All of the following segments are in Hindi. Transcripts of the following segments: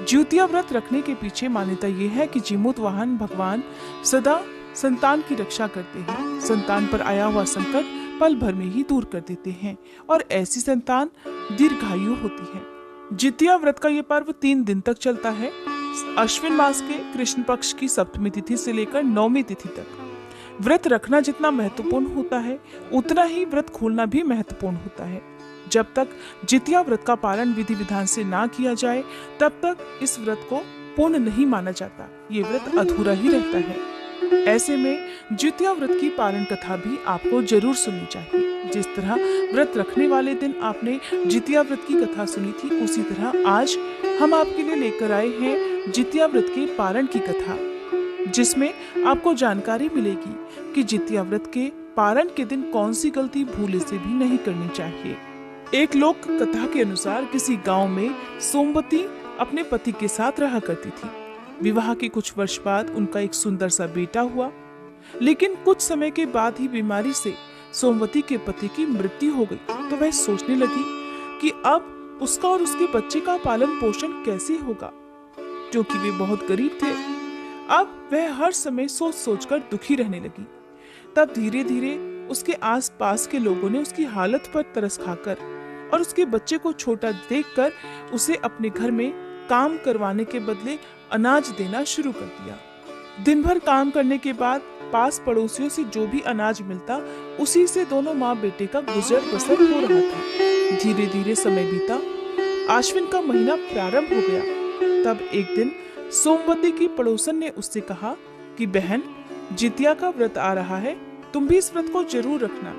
ज्योतिया व्रत रखने के पीछे मान्यता ये है कि जीमूतवाहन भगवान सदा संतान की रक्षा करते हैं, संतान पर आया हुआ संकट पल भर में ही दूर कर देते हैं और ऐसी संतान दीर्घायु होती है। ज्योतिया व्रत का ये पर्व 3 दिन तक चलता है। अश्विन मास के कृष्ण पक्ष की सप्तमी तिथि से लेकर 9वीं तिथि तक। व्रत रखना जितना महत्वपूर्ण होता है उतना ही व्रत खोलना भी महत्वपूर्ण होता है। जब तक ज्योतिया व्रत का पालन विधि विधान से ना किया जाए तब तक इस व्रत को पूर्ण नहीं माना जाता, ये व्रत अधूरा ही रहता है। ऐसे में ज्योतिया व्रत की पालन कथा भी आपको जरूर सुननी चाहिए। जिस तरह व्रत रखने वाले दिन आपने ज्योतिया व्रत की कथा सुनी थी, उसी तरह आज हम आपके लिए लेकर आए हैं ज्योतिया व्रत के पारण की कथा, जिसमें आपको जानकारी मिलेगी कि ज्योतिया व्रत के पारण के दिन कौन सी गलती भूले से भी नहीं करनी चाहिए। एक लोक कथा के अनुसार किसी गांव में सोमवती अपने पति के साथ रहा करती थी। विवाह के कुछ वर्ष बाद उनका एक सुंदर सा बेटा हुआ, लेकिन कुछ समय के बाद ही बीमारी से सोमवती के पति की मृत्यु हो गई। तो वह सोचने लगी कि अब उसका और उसके बच्चे का पालन पोषण कैसे होगा, क्योंकि वे बहुत गरीब थे। अब वह हर समय सोच सोचकर दुखी रहने लगी। तब धीरे धीरे उसके आसपास के लोगों ने उसकी हालत पर तरस खाकर और उसके बच्चे को छोटा देखकर उसे अपने घर में काम करवाने के बदले अनाज देना शुरू कर दिया। दिन भर काम करने के बाद पास पड़ोसियों से जो भी अनाज मिलता उसी से दोनों माँ बेटे का गुजर बसर हो रहा था। धीरे धीरे समय बीता, आश्विन का महीना प्रारंभ हो गया। तब एक दिन सोमवती की पड़ोसन ने उससे कहा कि बहन, ज्योतिया का व्रत आ रहा है, तुम भी इस व्रत को जरूर रखना।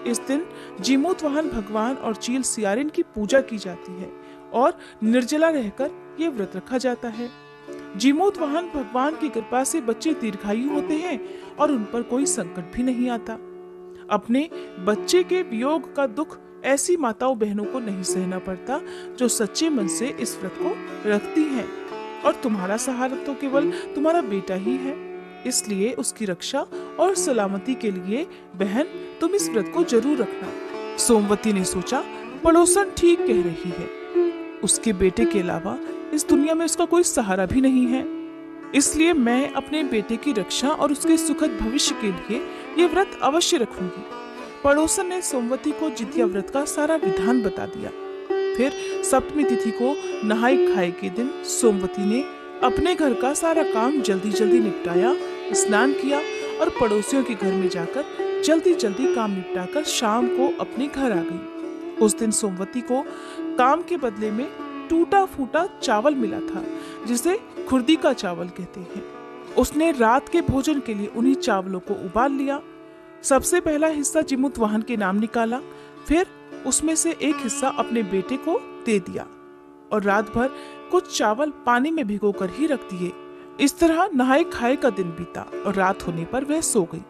इस दिन जीमूतवाहन भगवान और चील सियारिन की पूजा की जाती है और निर्जला रहकर ये व्रत रखा जाता है। जीमूतवाहन भगवान की कृपा से बच्चे दीर्घायु होते हैं और उन पर कोई संकट भी नहीं आता। अपने बच्चे के वियोग का दुख ऐसी माताओं बहनों को नहीं सहना पड़ता जो सच्चे मन से इस व्रत को रखती हैं। और तुम्हारा सहारा तो केवल तुम्हारा बेटा ही है, इसलिए उसकी रक्षा और सलामती के लिए बहन तुम इस व्रत को जरूर रखना। सोमवती ने सोचा, पड़ोसन ठीक कह रही है, उसके बेटे के अलावा इस दुनिया में उसका कोई सहारा भी नहीं है, इसलिए मैं अपने बेटे की रक्षा और उसके सुखद भविष्य के लिए ये व्रत अवश्य रखूंगी। पड़ोसन ने सोमवती को ज्योतिया व्रत का सारा विधान बता दिया। फिर सप्तमी तिथि को नहाई खाए के दिन सोमवती ने अपने घर का सारा काम जल्दी जल्दी निपटाया, स्नान किया और पड़ोसियों के घर में जाकर जल्दी जल्दी काम निपटाकर शाम को अपने घर आ गई। उस दिन सोमवती को काम के बदले में टूटा फूटा चावल मिला था, जिसे खुर्दी का चावल कहते हैं। उसने रात के भोजन के लिए उन्हीं चावलों को उबाल लिया। सबसे पहला हिस्सा जीमूतवाहन के नाम निकाला, फिर उसमें से एक हिस्सा अपने बेटे को दे दिया और रात भर कुछ चावल पानी में भिगोकर ही रख दिए। इस तरह नहाए खाए का दिन बीता और रात होने पर वह सो गई।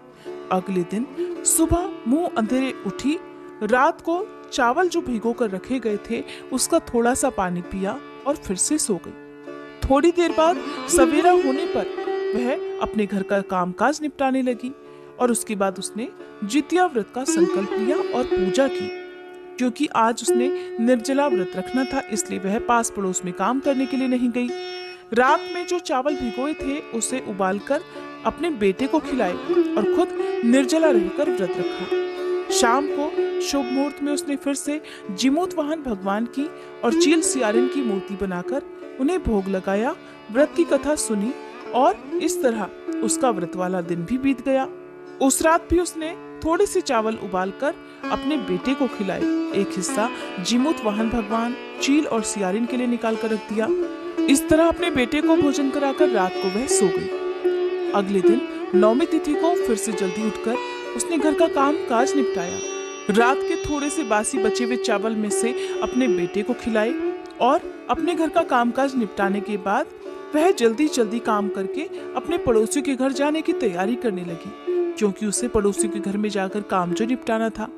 अगले दिन सुबह मुंह अंधेरे उठी, रात को चावल जो भिगो कर रखे गए थे उसका थोड़ा सा पानी पिया और फिर से सो गई। थोड़ी देर बाद सवेरा होने पर वह अपने घर का कामकाज निपटाने लगी और उसके बाद उसने ज्योतिया व्रत का संकल्प लिया और पूजा की। क्योंकि आज उसने निर्जला व्रत रखना था, इसलिए वह पास पड़ोस में काम करने के लिए नहीं गई। रात में जो चावल भिगोए थे उसे उबालकर अपने बेटे को खिलाए और खुद निर्जला रहकर व्रत रखा। शाम को शुभ मुहूर्त में उसने फिर से जीमूतवाहन भगवान की और चील सियारिन की मूर्ति बनाकर उन्हें भोग लगाया, व्रत की कथा सुनी और इस तरह उसका व्रत वाला दिन भी बीत गया। उस रात भी उसने थोड़े से चावल उबालकर अपने बेटे को खिलाए। एक हिस्सा जीमूतवाहन भगवान, चील और सियारिन के लिए निकाल कर रख दिया। इस तरह अपने बेटे को भोजन कराकर रात को वह सो गई। अगले दिन 9वीं तिथि को फिर से जल्दी उठकर उसने घर का काम काज निपटाया। रात के थोड़े से बासी बचे हुए चावल में से अपने बेटे को खिलाए और अपने घर का कामकाज निपटाने के बाद वह जल्दी जल्दी काम करके अपने पड़ोसियों के घर जाने की तैयारी करने लगी, क्योंकि उसे पड़ोसियों के घर में जाकर काम जो निपटाना था।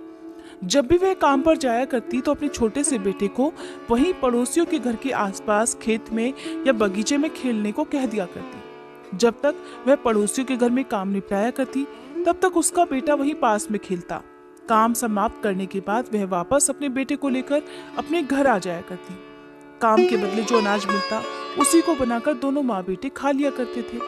जब भी वह काम पर जाया करती तो अपने छोटे से बेटे को वहीं पड़ोसियों के घर के आसपास खेत में या बगीचे में खेलने को कह दिया करती। जब तक वह पड़ोसियों के घर में काम निपटाया करती तब तक उसका बेटा वहीं पास में खेलता। काम समाप्त करने के बाद वह वापस अपने बेटे को लेकर अपने घर आ जाया करती। काम के बदले जो अनाज मिलता उसी को बनाकर दोनों माँ बेटे खा लिया करते थे।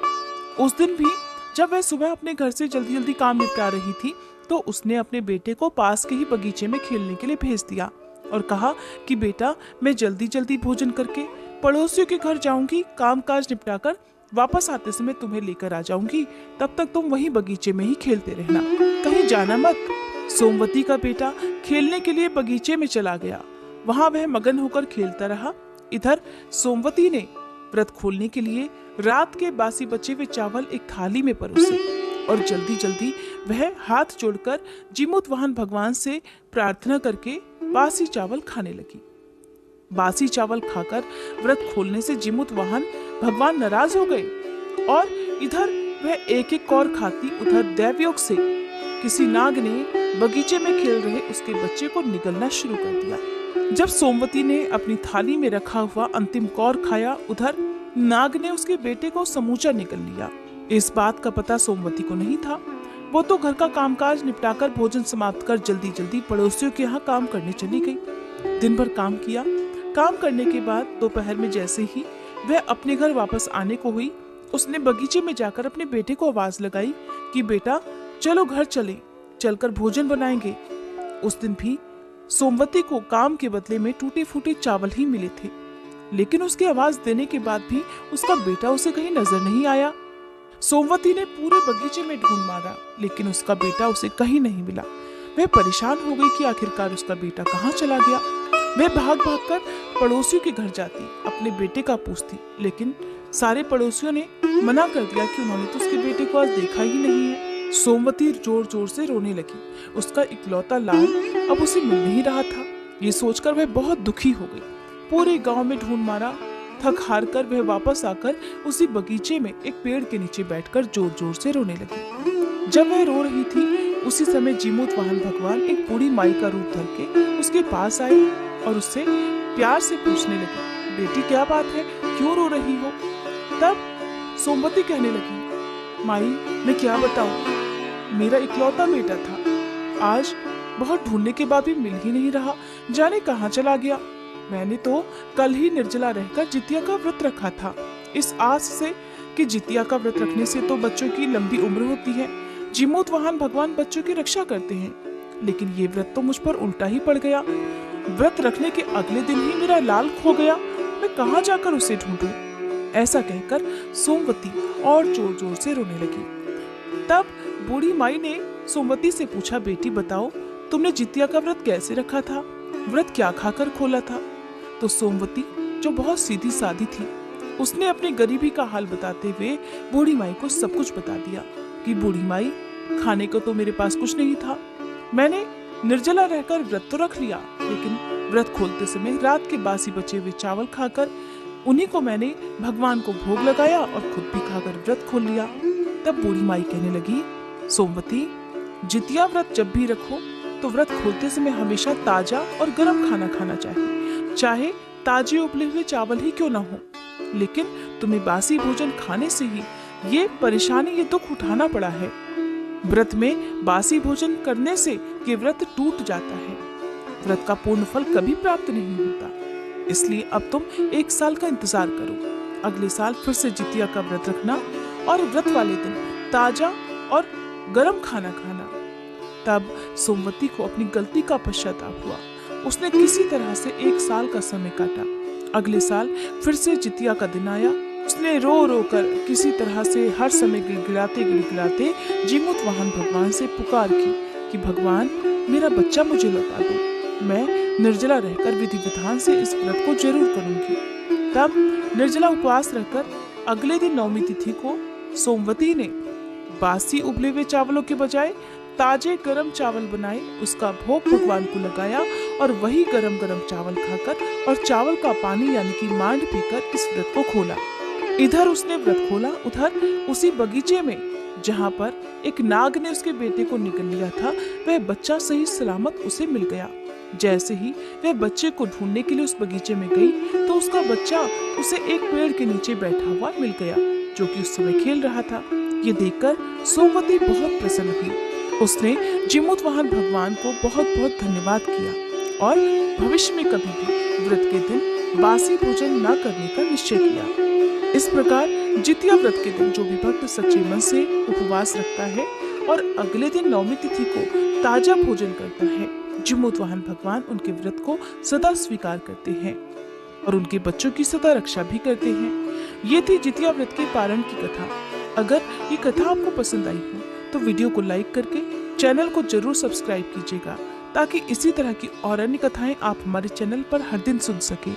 उस दिन भी जब वह सुबह अपने घर से जल्दी जल्दी काम निपटा रही थी तो उसने अपने बेटे को पास के ही बगीचे में खेलने के लिए भेज दिया और कहा कि बेटा, मैं जल्दी जल्दी भोजन करके पड़ोसियों के घर जाऊंगी, काम काज निपटाकर वापस आते समय तुम्हें लेकर आ जाऊंगी, तब तक तुम वहीं बगीचे में ही खेलते रहना, कहीं जाना मत। सोमवती का बेटा खेलने के लिए बगीचे में चला गया। वहां वह मगन होकर खेलता रहा। इधर सोमवती ने व्रत खोलने के लिए रात के बासी बचे हुए चावल एक थाली में परोसे और जल्दी जल्दी वह हाथ जोड़कर जीमूत वाहन भगवान से प्रार्थना करके बासी चावल खाने लगी। बासी चावल खाकर व्रत खोलने से जीमूत वाहन भगवान नाराज हो गए और इधर वह एक एक कौर खाती, उधर दैवयोग से किसी नाग ने बगीचे में खेल रहे उसके बच्चे को निगलना शुरू कर दिया। जब सोमवती ने अपनी थाली में रखा हुआ अंतिम कौर खाया, उधर नाग ने उसके बेटे को समूचा निगल लिया। इस बात का पता सोमवती को नहीं था। वो तो घर का कामकाज निपटाकर भोजन समाप्त कर जल्दी जल्दी पड़ोसियों के यहाँ काम करने चली गई। दिन भर काम किया। काम करने के बाद दोपहर में जैसे ही वह अपने घर वापस आने को हुई, उसने बगीचे में जाकर अपने बेटे को आवाज लगाई कि बेटा चलो घर चले, चलकर भोजन बनाएंगे। उस दिन भी सोमवती को काम के बदले में टूटे फूटे चावल ही मिले थे, लेकिन उसकी आवाज देने के बाद भी उसका बेटा उसे कहीं नजर नहीं आया। सोमवती ने पूरे बगीचे में ढूंढ मारा, लेकिन उसका बेटा उसे कहीं नहीं मिला। वह परेशान हो गई कि आखिरकार उसका बेटा कहाँ चला गया। वह भाग भाग कर पड़ोसियों के घर जाती, अपने बेटे का पूछती, लेकिन सारे पड़ोसियों ने मना कर दिया कि उन्होंने तो उसके बेटे को आज देखा ही नहीं है। सोमवती जोर जोर से रोने लगी। उसका इकलौता लाल अब उसे मिल नहीं रहा था। ये सोचकर वह बहुत दुखी हो गई। पूरे गांव में ढूंढ मारा। थक हार कर वह वापस आकर उसी बगीचे में एक पेड़ के नीचे बैठकर जोर जोर से रोने लगी। जब वह रो रही थी, उसी समय जीमूत वाहन भगवान एक बूढ़ी माई का रूप धर के उसके पास आए और उससे प्यार से पूछने लगे, बेटी क्या बात है, क्यों रो रही हो? तब सोमवती कहने लगी, माई मैं क्या बताऊं, मेरा इकलौता बेटा था, आज बहुत ढूंढने के बाद भी मिल ही नहीं रहा, जाने कहाँ चला गया। मैंने तो कल ही निर्जला रहकर जितिया का व्रत रखा था, इस आस से कि जितिया का व्रत रखने से तो बच्चों की लंबी उम्र होती है, जीमूत वाहन भगवान बच्चों की रक्षा करते हैं। लेकिन ये व्रत तो मुझ पर उल्टा ही पड़ गया। व्रत रखने के अगले दिन ही मेरा लाल खो गया, मैं कहाँ जाकर उसे ढूंढूं? ऐसा कहकर सोमवती और जोर जोर से रोने लगी। तब बूढ़ी माई ने सोमवती से पूछा, बेटी बताओ तुमने जितिया का व्रत कैसे रखा था, व्रत क्या खाकर खोला था? तो सोमवती जो बहुत सीधी सादी थी, उसने अपनी गरीबी का हाल बताते हुए बूढ़ी माई को सब कुछ बता दिया कि बूढ़ी माई, खाने को तो मेरे पास कुछ नहीं था, मैंने निर्जला रहकर व्रत तो रख लिया, लेकिन व्रत खोलते समय रात के बासी बचे हुए चावल खाकर उन्हीं को मैंने भगवान को भोग लगाया और खुद भी खाकर व्रत खोल लिया। तब बूढ़ी माई कहने लगी, सोमवती जितिया व्रत जब भी रखो तो व्रत खोलते समय हमेशा ताजा और गर्म खाना खाना चाहिए, चाहे ताजे उबले हुए चावल ही क्यों ना हो। लेकिन तुम्हें बासी भोजन खाने से ही ये परेशानी, ये दुख उठाना पड़ा है। व्रत में बासी भोजन करने से ये व्रत टूट जाता है, व्रत का पूर्ण फल कभी प्राप्त नहीं होता। इसलिए अब तुम 1 साल का इंतजार करो, अगले साल फिर से जितिया का व्रत रखना और व्रत वाले दिन ताजा और गर्म खाना खाना। तब सोमवती को अपनी गलती का पश्चाताप हुआ। उसने किसी तरह से 1 साल का समय काटा। अगले साल फिर से जितिया का दिन आया। उसने रो रो कर किसी तरह से हर समय गिड़गिड़ाते गिड़गिड़ाते जीमूत वाहन भगवान से पुकार की कि भगवान मेरा बच्चा मुझे लौटा दो, मैं निर्जला रहकर विधि विधान से इस व्रत को जरूर करूंगी। तब निर्जला उपवास रहकर अगले दिन नवमी तिथि को सोमवती ने बासी उबले हुए चावलों के बजाय ताजे गरम चावल बनाए, उसका भोग भगवान को लगाया और वही गरम गरम चावल खाकर और चावल का पानी यानी कि मांड पीकर इस व्रत को खोला। इधर उसने व्रत खोला, उधर उसी बगीचे में जहाँ पर एक नाग ने उसके बेटे को निगल लिया था, वह बच्चा सही सलामत उसे मिल गया। जैसे ही वह बच्चे को ढूंढने के लिए उस बगीचे में गई तो उसका बच्चा उसे एक पेड़ के नीचे बैठा हुआ मिल गया, जो कि उस समय खेल रहा था। ये देखकर सोमवती बहुत प्रसन्न हुई। उसने जीमूत वाहन भगवान को बहुत बहुत धन्यवाद किया और भविष्य में कभी भी व्रत के दिन बासी भोजन न करने का निश्चय किया। इस प्रकार जितिया व्रत के दिन जो भी भक्त सच्चे मन से उपवास रखता है और अगले दिन नवमी तिथि को ताजा भोजन करता है, जिमूत वाहन भगवान उनके व्रत को सदा स्वीकार करते हैं और उनके बच्चों की सदा रक्षा भी करते हैं। ये थी जितिया व्रत के पारण की कथा। अगर ये कथा आपको पसंद आई हो तो वीडियो को लाइक करके चैनल को जरूर सब्सक्राइब कीजिएगा, ताकि इसी तरह की और अन्य कथाएं आप हमारे चैनल पर हर दिन सुन सकें।